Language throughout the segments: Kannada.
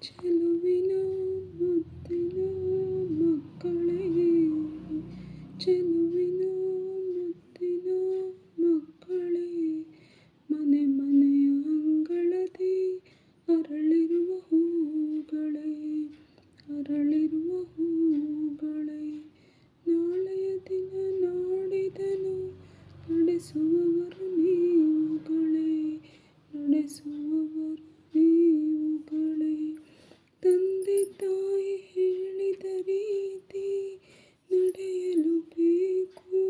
ಚೆಲುವಿನ ಮುದ್ದಿನ ಮಕ್ಕಳೇ, ಚೆಲುವಿನ ಮುದ್ದಿನ ಮಕ್ಕಳೇ, ಮನೆ ಮನೆಯ ಅಂಗಳದಿ ಅರಳಿರುವ ಹೂಗಳೇ, ಅರಳಿರುವ ಹೂಗಳೇ, ನಾಳೆಯ ದಿನ ನಾಡಿದನು ನಡೆಸುವವರು ನೀವುಗಳೇ, ನಡೆಸುವವರು ನೀವುಗಳೇ. ತಂದೆ ತಾಯಿ ಹೇಳಿದ ರೀತಿ ನಡೆಯಲು ಬೇಕು,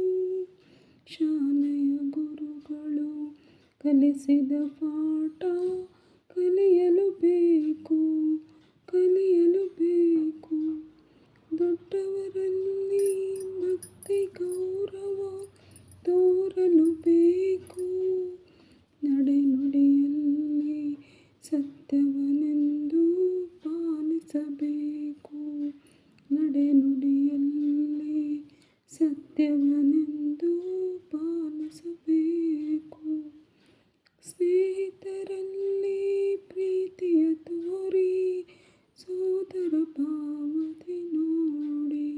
ಶಾಲೆಯ ಗುರುಗಳು ಕಲಿಸಿದ ಪಾಠ ಕಲಿಯಲು ಬೇಕು, ಕಲಿಯಲು ಬೇಕು. ದೊಡ್ಡವರಲ್ಲಿ ಭಕ್ತಿ ಗೌರವ ತೋರಲು ಬೇಕು, ನಡೆನುಡಿಯಲ್ಲಿ ಸತ್ಯವನೆಂದು ಪಾಲಿಸಬೇಕು, ನಡೆನುಡಿಯಲ್ಲಿ ಸತ್ಯವನೆಂದು ಪಾಲಿಸಬೇಕು. ಸ್ನೇಹಿತರಲ್ಲಿ ಪ್ರೀತಿಯ ತೋರಿ ಸೋದರ ಭಾವದಿ ನೋಡಿ,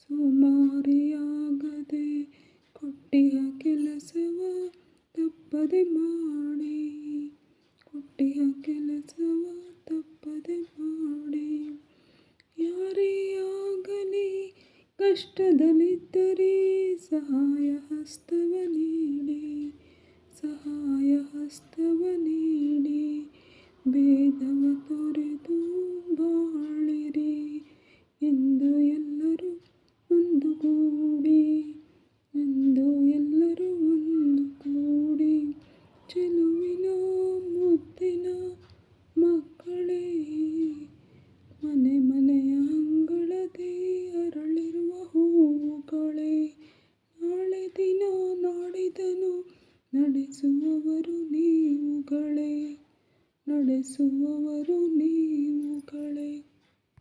ಸೋಮಾರಿಯಾಗದೆ ಕೊಟ್ಟಿಯ ಕೆಲಸವ ತಪ್ಪದೆ ಮಾಡಿ, ಕೊಟ್ಟಿಯ ಕೆಲಸವ ತಪ್ಪದೆ ಮಾಡಿ. ಯಾರೇ ಆಗಲಿ ಕಷ್ಟದಲ್ಲಿದ್ದರೆ ಸಹಾಯ ಹಸ್ತವ ನೀಡಿ, ಸಹಾಯ ಹಸ್ತವ ನೀಡಿ. ಭೇದವ ತೊರೆದು ಬಾಳಿರಿ ಎಂದು ಎಲ್ಲರೂ ಒಂದುಗೂಡಿ, ಎಂದು ಎಲ್ಲರೂ ಒಂದುಗೂಡಿ. ಚೆಲುವಿನ ಮುದ್ದಿನ ಮಕ್ಕಳೇ, ಮನೆ ಮನೆಯ ಅಂಗಳದಿ ಅರಳಿರುವ ಹೂಗಳೇ, ನಾಳೆ ದಿನ ನಾಡಿದನು ನಡೆಸುವವರು ನೀವುಗಳೇ, ನಡೆಸುವವರು ನೀವುಗಳೇ.